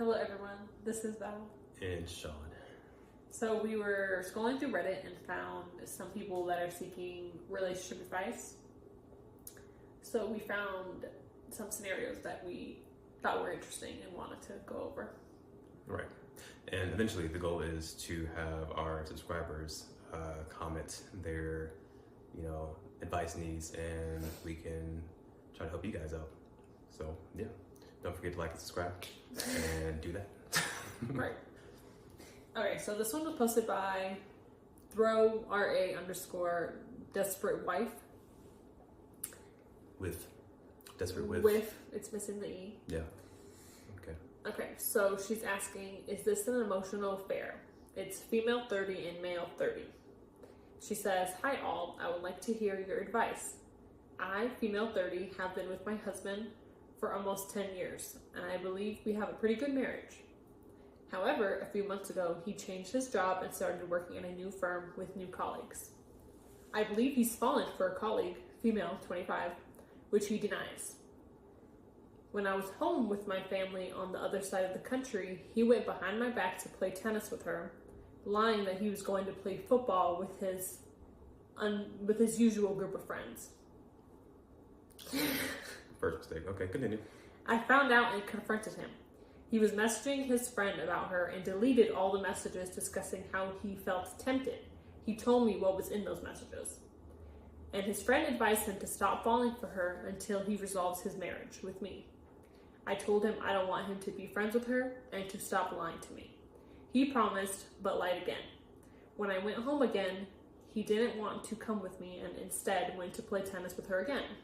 Hello everyone, this is Val. And Sean. So we were scrolling through Reddit and found some people that are seeking relationship advice. So we found some scenarios that we thought were interesting and wanted to go over. Right. And eventually the goal is to have our subscribers comment their, advice needs, and we can try to help you guys out. So yeah, don't forget to like and subscribe and do that. Right. Okay, so this one was posted by _RA_desperate wife. With desperate with. With, it's missing the E. Yeah. Okay. Okay, so she's asking, is this an emotional affair? It's female 30 and male 30. She says, hi all, I would like to hear your advice. I, female 30, have been with my husband for almost 10 years, and I believe we have a pretty good marriage. However, a few months ago, he changed his job and started working in a new firm with new colleagues. I believe he's fallen for a colleague, female 25, which he denies. When I was home with my family on the other side of the country, he went behind my back to play tennis with her, lying that he was going to play football with his usual group of friends. First mistake. Okay, continue. I found out and confronted him. He was messaging his friend about her and deleted all the messages discussing how he felt tempted. He told me what was in those messages. And his friend advised him to stop falling for her until he resolves his marriage with me. I told him I don't want him to be friends with her and to stop lying to me. He promised, but lied again. When I went home again, he didn't want to come with me and instead went to play tennis with her again.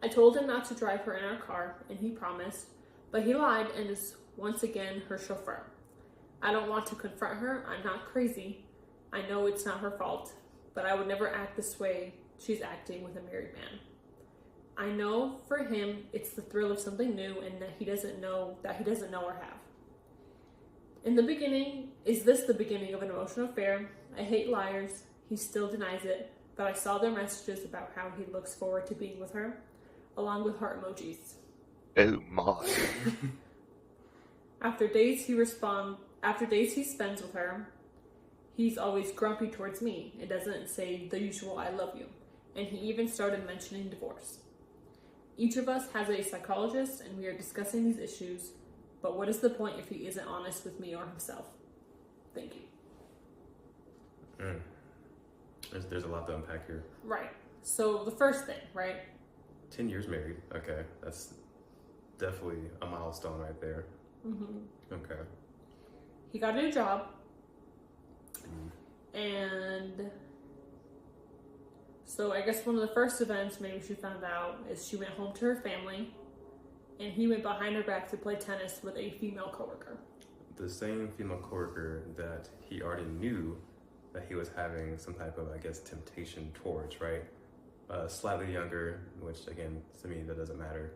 I told him not to drive her in our car, and he promised, but he lied and is once again her chauffeur. I don't want to confront her. I'm not crazy. I know it's not her fault, but I would never act this way she's acting with a married man. I know for him it's the thrill of something new and that he doesn't know or have. In the beginning, is this the beginning of an emotional affair? I hate liars. He still denies it, but I saw their messages about how he looks forward to being with her, along with heart emojis. Oh my. After days he spends with her, he's always grumpy towards me and doesn't say the usual I love you. And he even started mentioning divorce. Each of us has a psychologist and we are discussing these issues, but what is the point if he isn't honest with me or himself? Thank you. There's a lot to unpack here. Right. So the first thing, right? 10 years married. Okay. That's definitely a milestone right there. Mm-hmm. Okay. He got a new job. And so I guess one of the first events maybe she found out is she went home to her family and he went behind her back to play tennis with a female coworker. The same female coworker that he already knew that he was having some type of, temptation towards, right? Slightly younger, which again, to me, that doesn't matter.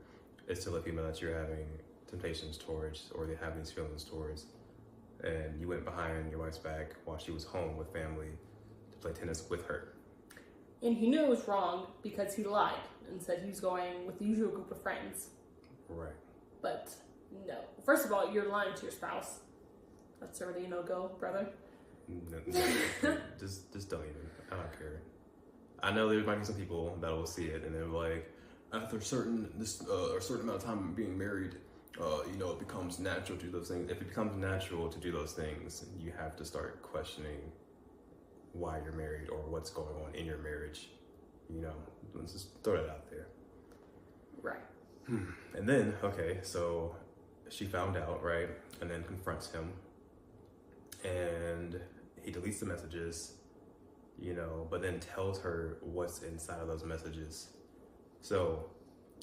It's still a female that you're having temptations towards, or they have these feelings towards. And you went behind your wife's back while she was home with family to play tennis with her. And he knew it was wrong because he lied and said he was going with the usual group of friends. Right. But no. First of all, you're lying to your spouse. That's already a no-go, brother. No, just don't even. I don't care. I know there might be some people that will see it and they're like, after a certain amount of time being married, it becomes natural to do those things. If it becomes natural to do those things, you have to start questioning why you're married or what's going on in your marriage. Let's just throw that out there. Right. And then, okay, so she found out, right? And then confronts him. And he deletes the messages, but then tells her what's inside of those messages. So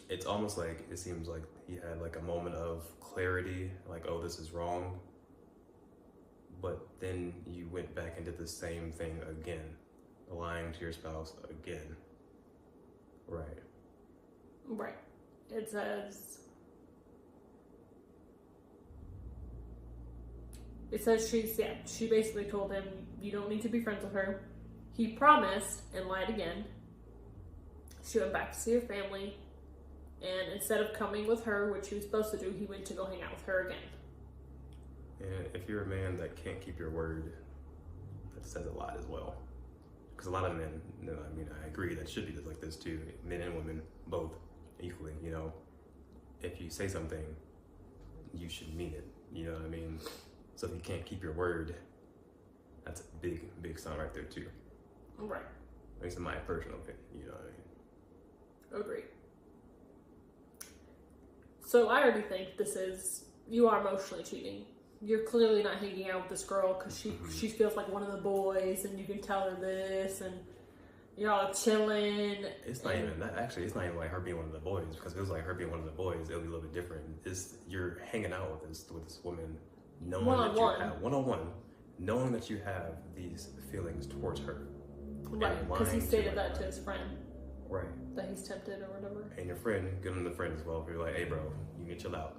it's almost like, it seems like he had like a moment of clarity, like, oh, this is wrong. But then you went back and did the same thing again, lying to your spouse again. Right. Right. It says she basically told him, you don't need to be friends with her. He promised and lied again. She went back to see her family, and instead of coming with her, which he was supposed to do, he went to go hang out with her again. And if you're a man that can't keep your word, that says a lot as well. Because a lot of men, I mean, I agree that should be like this too, men and women, both equally, you know. If you say something, you should mean it, you know what I mean? So if you can't keep your word, that's a big, big sign right there too. Right. At least in my personal opinion, you know what I mean? Agree. So I already think you are emotionally cheating. You're clearly not hanging out with this girl because she feels like one of the boys, and you can tell her this, and you're all chilling. It's not even that. Actually, it's not even like her being one of the boys. Because if it was like her being one of the boys, it would be a little bit different. You're hanging out with this woman, knowing that you have one-on-one, knowing that you have these feelings towards her. Right, because he stated that to his friend. Right. That he's tempted or whatever. And your friend, good on the friend as well. If you're like, hey, bro, you can chill out.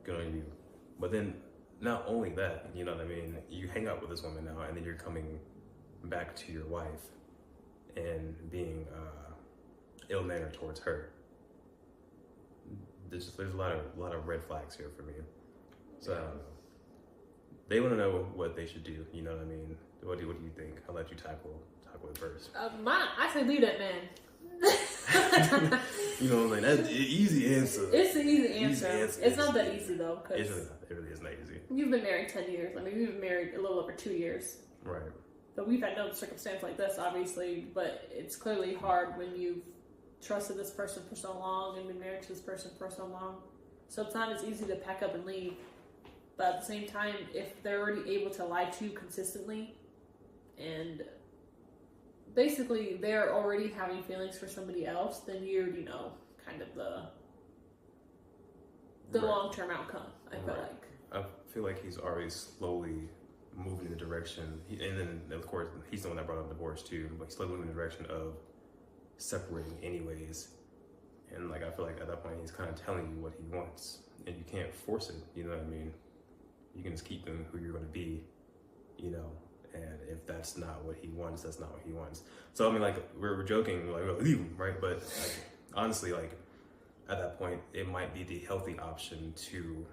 Good on you. But then, not only that, you know what I mean? You hang out with this woman now, and then you're coming back to your wife and being ill-mannered towards her. There's a lot of red flags here for me. So I don't know. They want to know what they should do. You know what I mean? What do you think? I'll let you tackle it first. I say leave that man. You know what I mean? That's an easy answer. It's an easy answer. It's not that easy though. It's really not. It really is not easy. You've been married 10 years. I mean, we've been married a little over 2 years. Right. But we've had no circumstance like this, obviously. But it's clearly hard when you've trusted this person for so long and been married to this person for so long. So it's not as easy to pack up and leave. But at the same time, if they're already able to lie to you consistently, and basically they're already having feelings for somebody else, then you already know kind of the long-term outcome, I feel like. I feel like he's already slowly moving in the direction, and then of course he's the one that brought up divorce too, but he's slowly moving in the direction of separating anyways. And like I feel like at that point he's kind of telling you what he wants, and you can't force it, you know what I mean? You can just keep him who you're going to be, you know, and if that's not what he wants, that's not what he wants. So I mean, like we're joking, like we're like, leave him, right? But like, honestly, like at that point it might be the healthy option to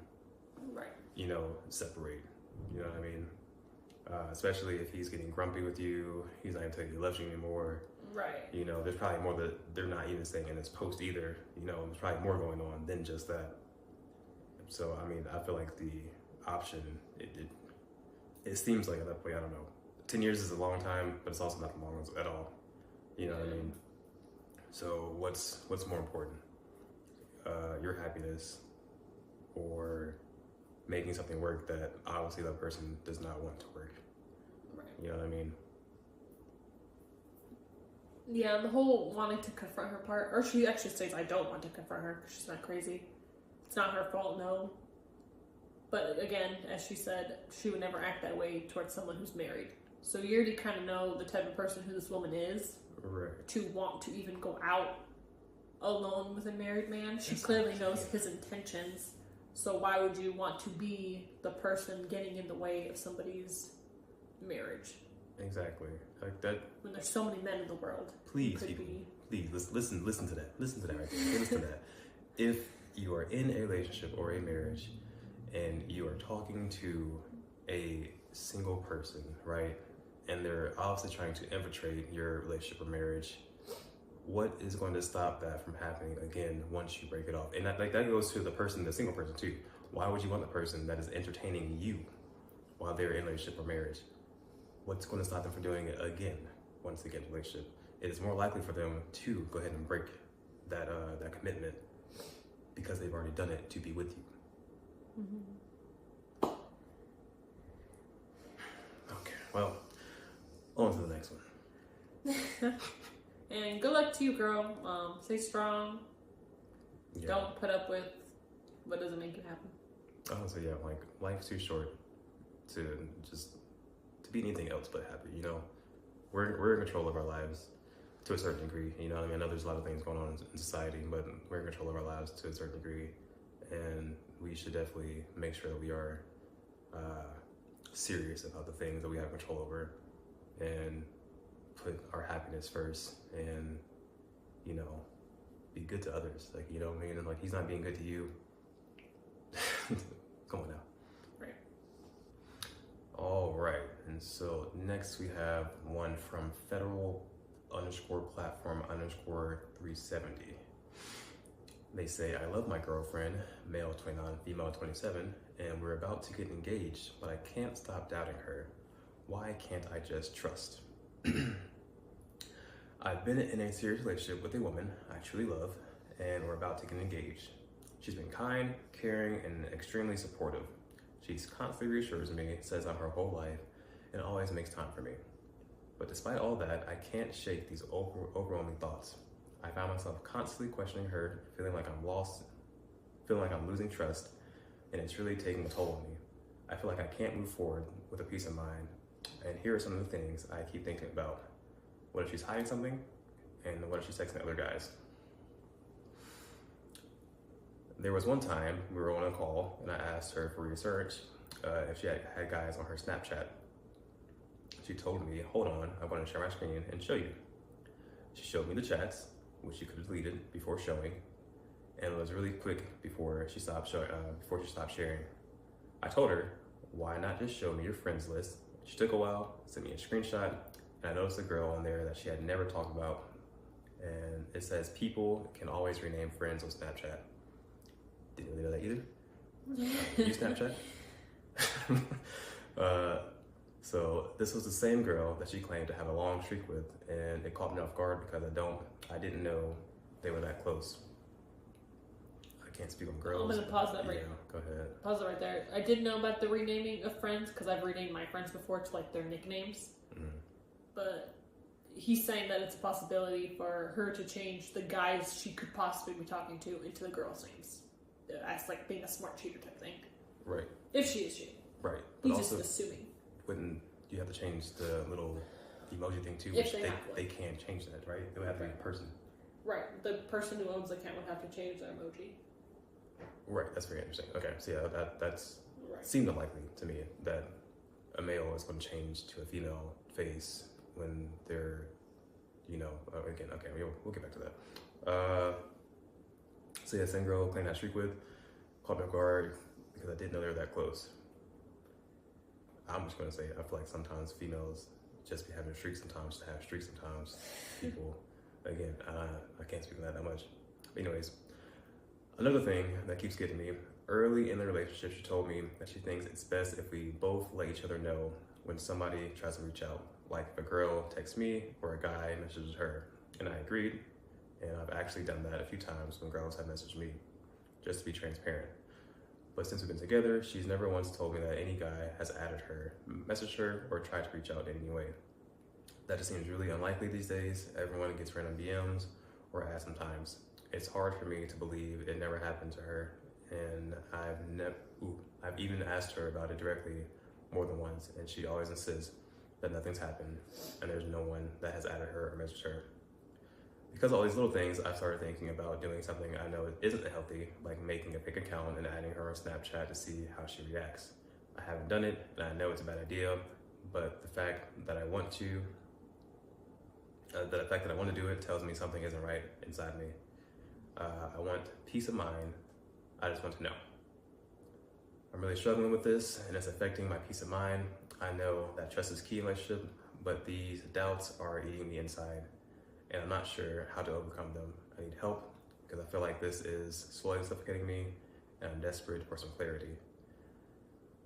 you know, separate, you know what I mean? Especially if he's getting grumpy with you, he's not even telling you he loves you anymore. Right. You know, there's probably more that they're not even saying in this post either. You know, there's probably more going on than just that. So, I mean, I feel like the option, it seems like at that point, I don't know, 10 years is a long time, but it's also not long at all. You know what I mean? So what's more important? Your happiness or making something work that obviously that person does not want to work. Right. You know what I mean? Yeah, the whole wanting to confront her part, or she actually says, I don't want to confront her because she's not crazy. It's not her fault, no. But again, as she said, she would never act that way towards someone who's married. So you already kind of know the type of person who this woman is. Right. To want to even go out alone with a married man. She clearly knows his intentions. So why would you want to be the person getting in the way of somebody's marriage? Exactly. Like that. When there's so many men in the world. Please, people, please listen to that. Listen to that right there. Listen to that. If you are in a relationship or a marriage and you are talking to a single person, right? And they're obviously trying to infiltrate your relationship or marriage, what is going to stop that from happening again once you break it off? And that goes to the single person too. Why would you want the person that is entertaining you while they're in a relationship or marriage? What's going to stop them from doing it again once they get in a relationship? It is more likely for them to go ahead and break that commitment because they've already done it to be with you. Mm-hmm. Okay, well, on to the next one. And good luck to you, girl. Stay strong. Yeah. Don't put up with what doesn't make you happy. Honestly, yeah, like life's too short to be anything else but happy. You know, we're in control of our lives to a certain degree. You know what I mean? I know there's a lot of things going on in society, but we're in control of our lives to a certain degree, and we should definitely make sure that we are serious about the things that we have control over, and put our happiness first, and you know, be good to others. Like, you know what I mean? And like, he's not being good to you. Come on now. Right. And so next we have one from federal_platform_370. They say, I love my girlfriend, male 29, female 27, and we're about to get engaged, but I can't stop doubting her. Why can't I just trust? I've been in a serious relationship with a woman I truly love, and we're about to get engaged. She's been kind, caring, and extremely supportive. She's constantly reassures me, says I'm her whole life, and always makes time for me. But despite all that, I can't shake these overwhelming thoughts. I found myself constantly questioning her, feeling like I'm lost, feeling like I'm losing trust, and it's really taking a toll on me. I feel like I can't move forward with a peace of mind, and here are some of the things I keep thinking about. What if she's hiding something? And what if she's texting other guys? There was one time we were on a call and I asked her for research if she had guys on her Snapchat. She told me, hold on, I want to share my screen and show you. She showed me the chats, which she could have deleted before showing, and it was really quick before she stopped sharing. I told her, why not just show me your friends list? She took a while, sent me a screenshot, and I noticed a girl on there that she had never talked about, and it says people can always rename friends on Snapchat. Didn't really know that either. Use Snapchat. So this was the same girl that she claimed to have a long streak with, and it caught me off guard because I didn't know they were that close. I can't speak on girls. I'm gonna pause that right. Yeah, go ahead. Pause it right there. I did know about the renaming of friends because I've renamed my friends before to like their nicknames. But he's saying that it's a possibility for her to change the guys she could possibly be talking to into the girls' names. As like being a smart cheater type thing. Right. If she is cheating. Right. He's just assuming. Wouldn't you have to change the little emoji thing too? If Which they can't change that, right? It would have to be a person. Right. The person who owns the account would have to change their emoji. Right. That's very interesting. Okay. So yeah, that's right. Seemed unlikely to me that a male is going to change to a female face when they're, again, okay, we'll get back to that. So yeah, same girl playing that streak with, caught me off guard because I didn't know they were that close. I'm just gonna say, I feel like sometimes females just be having streaks sometimes to have streaks sometimes. People, again, I can't speak on that much. But anyways, another thing that keeps getting me, early in the relationship, she told me that she thinks it's best if we both let each other know when somebody tries to reach out. Like if a girl texts me or a guy messages her. And I agreed, and I've actually done that a few times when girls have messaged me, just to be transparent. But since we've been together, she's never once told me that any guy has added her, messaged her, or tried to reach out in any way. That just seems really unlikely these days. Everyone gets random DMs or ads sometimes. It's hard for me to believe it never happened to her, and I've even asked her about it directly more than once, and she always insists that nothing's happened and there's no one that has added her or messaged her. Because of all these little things, I've started thinking about doing something I know isn't healthy, like making a fake account and adding her on Snapchat to see how she reacts. I haven't done it, and I know it's a bad idea, but the fact that I want to do it tells me something isn't right inside me. I want peace of mind. I just want to know. I'm really struggling with this, and it's affecting my peace of mind. I know that trust is key in a relationship, but these doubts are eating me inside, and I'm not sure how to overcome them. I need help because I feel like this is slowly suffocating me, and I'm desperate for some clarity.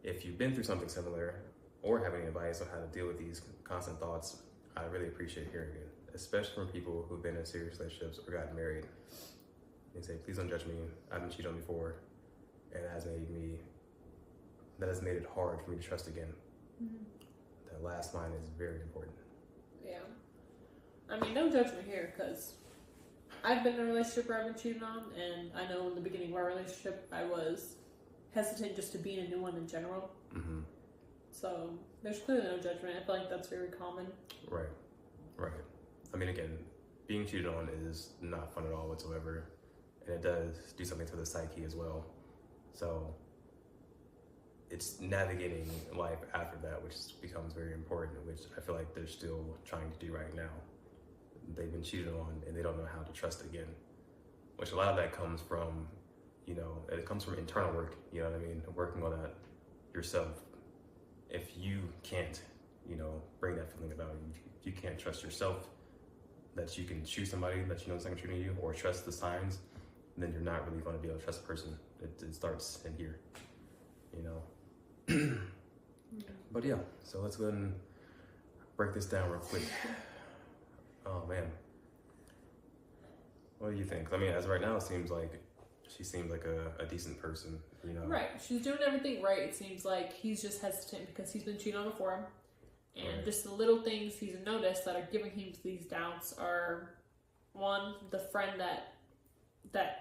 If you've been through something similar or have any advice on how to deal with these constant thoughts, I really appreciate hearing it, especially from people who've been in serious relationships or gotten married. They say, please don't judge me. I've been cheated on before, and that has made it hard for me to trust again. Mm-hmm. That last line is very important. Yeah. I mean, no judgment here, because I've been in a relationship where I've been cheated on, and I know in the beginning of our relationship, I was hesitant just to be in a new one in general. Mm-hmm. So there's clearly no judgment. I feel like that's very common. Right. I mean, again, being cheated on is not fun at all whatsoever, and it does do something to the psyche as well. So it's navigating life after that, which becomes very important, which I feel like they're still trying to do right now. They've been cheated on and they don't know how to trust again, which a lot of that comes from, it comes from internal work, you know what I mean? Working on that yourself. If you can't bring that feeling about you. You can't trust yourself that you can choose somebody that you know is not going to treat you, or trust the signs, then you're not really going to be able to trust a person. It starts in here, But yeah, so let's go ahead and break this down real quick. Oh man, what do you think? I mean, as right now, it seems like she seems like a decent person, Right, she's doing everything right. It seems like he's just hesitant because he's been cheated on before him. And Right. just the little things he's noticed that are giving him these doubts are, one, the friend that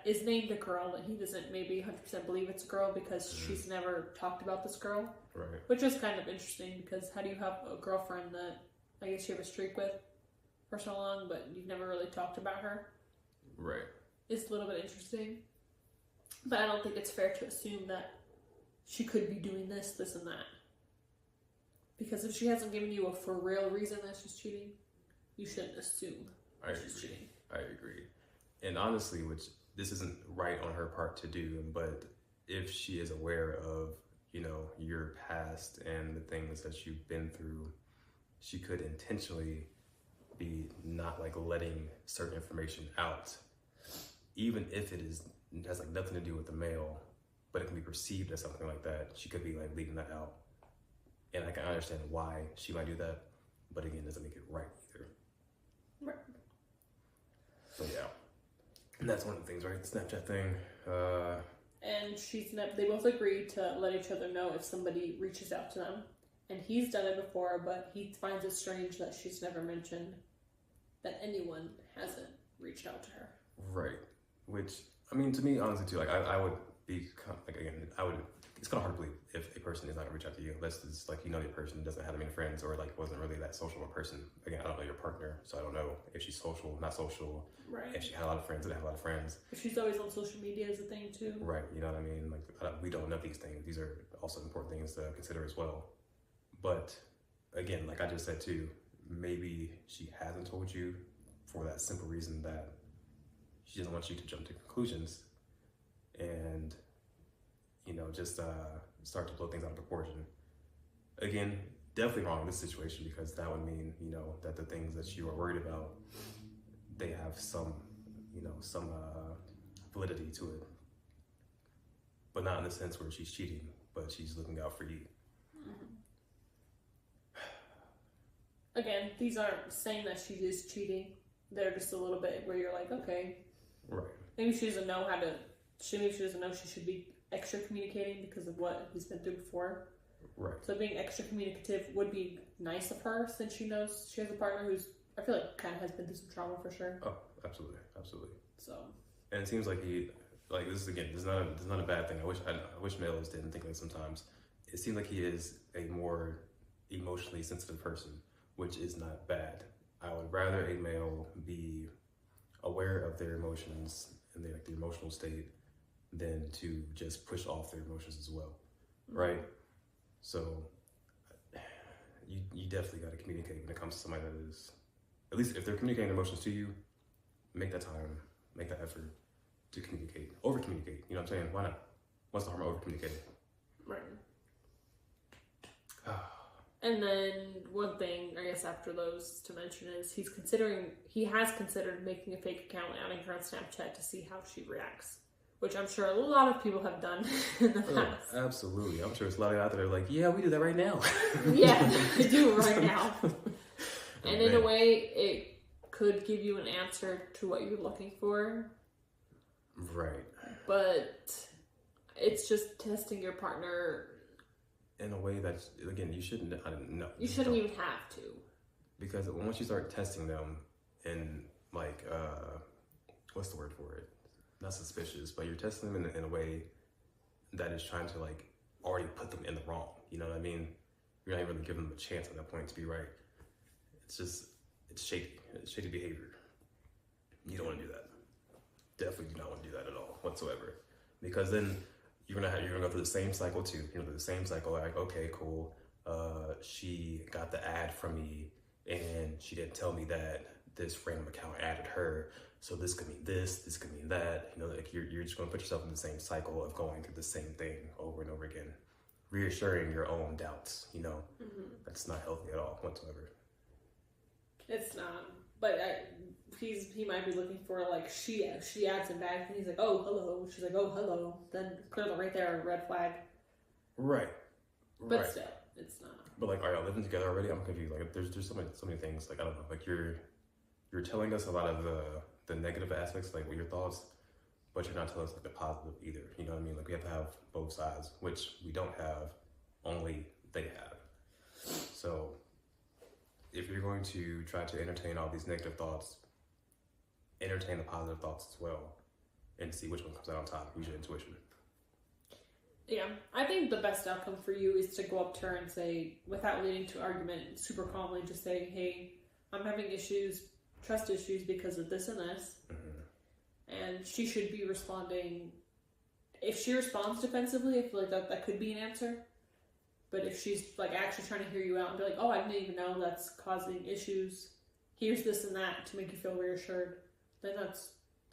is named a girl, and he doesn't maybe 100% believe it's a girl because she's never talked about this girl. Right. Which is kind of interesting because how do you have a girlfriend that I guess you have a streak with for so long, but you've never really talked about her? Right. It's a little bit interesting. But I don't think it's fair to assume that she could be doing this, this, and that. Because if she hasn't given you a for real reason that she's cheating, you shouldn't assume she's cheating. I agree. And honestly, which this isn't right on her part to do, but if she is aware of, your past and the things that you've been through, she could intentionally be not like letting certain information out, even if it has like nothing to do with the male, but it can be perceived as something like that. She could be like leaving that out. And I can understand why she might do that, but again, it doesn't make it right either. Right. So yeah, and that's one of the things, right? The Snapchat thing. And they both agreed to let each other know if somebody reaches out to them. And he's done it before, but he finds it strange that she's never mentioned that anyone hasn't reached out to her. Right. Which, I mean, to me, honestly, too, like, I would be, like, again, it's kind of hard to believe if a person is not going to reach out to you. Unless it's like, the person doesn't have that many friends, or like wasn't really that social of a person. Again, I don't know your partner, so I don't know if she's social, not social. Right. If she had a lot of friends, didn't have a lot of friends. But she's always on social media is a thing, too. Right. You know what I mean? Like, we don't know these things. These are also important things to consider as well. But again, like I just said too, maybe she hasn't told you for that simple reason that she doesn't want you to jump to conclusions and, just start to blow things out of proportion. Again, definitely wrong in this situation, because that would mean, that the things that you are worried about, they have some validity to it. But not in the sense where she's cheating, but she's looking out for you. Again, these aren't saying that she is cheating. They're just a little bit where you're like, okay. Right. Maybe she doesn't know maybe she doesn't know she should be extra communicating because of what he's been through before. Right. So being extra communicative would be nice of her, since she knows she has a partner who's, I feel like, kind of has been through some trauma for sure. Oh, absolutely. Absolutely. So. And it seems like this is not a bad thing. I wish males didn't think like sometimes. It seems like he is a more emotionally sensitive person, which is not bad. I would rather a male be aware of their emotions and their emotional state than to just push off their emotions as well, right? So you definitely got to communicate when it comes to somebody that is, at least if they're communicating emotions to you, make that time, make that effort to communicate, over communicate. You know what I'm saying? Why not? What's the harm of over communicating? Right. And then one thing, I guess, after those to mention is he has considered making a fake account, adding her on Snapchat to see how she reacts, which I'm sure a lot of people have done in the past. Oh, absolutely. I'm sure there's a lot of out there like, yeah, we do that right now. Yeah, they do right now. And in a way, it could give you an answer to what you're looking for. Right. But it's just testing your partner in a way that, again, you shouldn't. I don't know. You shouldn't even have to. Because once you start testing them in, like, what's the word for it? Not suspicious, but you're testing them in a way that is trying to, like, already put them in the wrong. You know what I mean? You're not even really giving them a chance at that point to be right. It's shaky. It's shady behavior. You don't want to do that. Definitely do not want to do that at all, whatsoever. Because then you're gonna go through the same cycle too. You're gonna go through the same cycle, like, okay, cool. She got the ad from me and she didn't tell me that this random account added her. So this could mean this could mean that. Like you're just gonna put yourself in the same cycle of going through the same thing over and over again, reassuring your own doubts. You know, Mm-hmm. that's not healthy at all whatsoever. It's not. But he might be looking for, like, she adds him back, and he's like, oh, hello. She's like, oh, hello. Then clearly right there, red flag. Right. But still, it's not. But like, are y'all living together already? I'm confused. Like, there's so many things. Like, I don't know. Like, you're telling us a lot of the negative aspects, like what your thoughts, but you're not telling us like the positive either. You know what I mean? Like, we have to have both sides, which we don't have. Only they have. So, if you're going to try to entertain all these negative thoughts, entertain the positive thoughts as well, and see which one comes out on top. Use your intuition. Yeah, I think the best outcome for you is to go up to her and say, without leading to argument, super calmly, just say, hey, I'm having issues, trust issues because of this and this. Mm-hmm. And she should be responding. If she responds defensively, I feel like that could be an answer. But if she's like actually trying to hear you out and be like, oh, I didn't even know that's causing issues, here's this and that to make you feel reassured, then I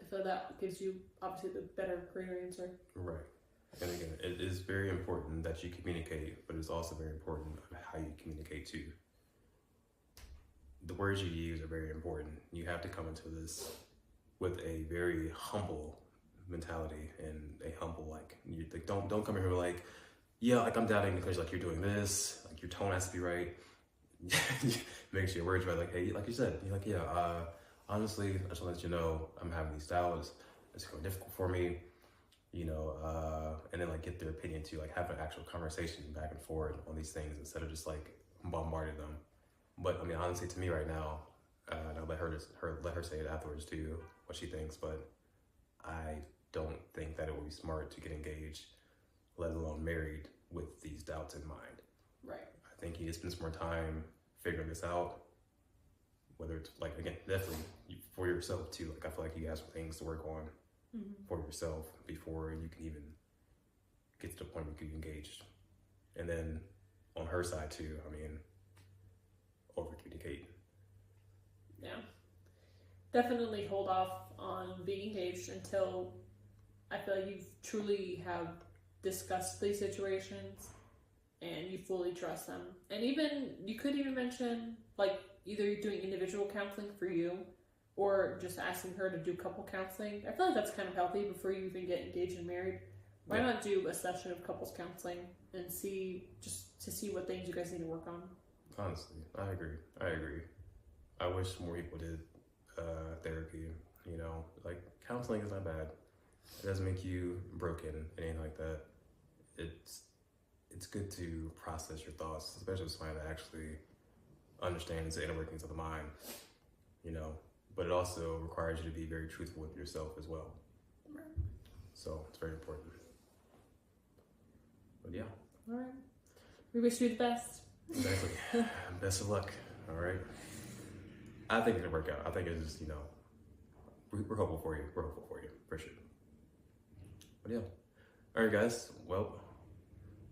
feel that gives you obviously the better, greater answer. Right. And again, it is very important that you communicate, but it's also very important how you communicate too. The words you use are very important. You have to come into this with a very humble mentality and a humble, like, you like, don't come in here like, yeah, like, I'm doubting because like you're doing this, like your tone has to be right. Make sure your words right. Like, hey, like you said, you're like, yeah, honestly, I just want to let you know I'm having these doubts. It's going difficult for me, you know, and then like get their opinion too, like have an actual conversation back and forth on these things instead of just like bombarding them. But I mean, honestly, to me right now, and I'll let her say it afterwards too, what she thinks. But I don't think that it would be smart to get engaged, let alone married, with these doubts in mind. Right. I think you need to spend some more time figuring this out. Whether it's like, again, definitely for yourself too. Like, I feel like you have some things to work on for yourself before you can even get to the point where you can get engaged. And then on her side too, I mean, over communicate. Yeah. Definitely hold off on being engaged until I feel like you truly have discussed these situations and you fully trust them. And even, you could even mention, like, either you're doing individual counseling for you or just asking her to do couple counseling. I feel like that's kind of healthy before you even get engaged and married. Why not do a session of couples counseling and see what things you guys need to work on? Honestly, I agree. I wish more people did therapy, you know, like, counseling is not bad. It doesn't make you broken, anything like that. It's good to process your thoughts, especially with somebody that actually understands the inner workings of the mind, you know, but it also requires you to be very truthful with yourself as well. Right. So it's very important. But yeah. All right. We wish you the best. Exactly. Best of luck. All right. I think it'll work out. I think it's just, you know, we're hopeful for you. We're hopeful for you, for sure. But yeah. All right, guys. Well,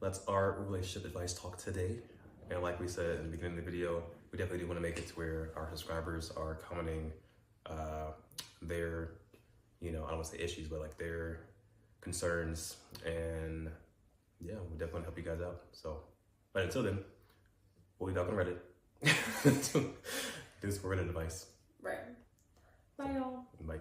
that's our relationship advice talk today. And like we said in the beginning of the video, we definitely do want to make it to where our subscribers are commenting their, you know, I don't want to say issues, but like their concerns. And yeah, we definitely want to help you guys out. So, but until then, we'll be back on Reddit. This for Reddit advice. Right. Bye, y'all. Bye.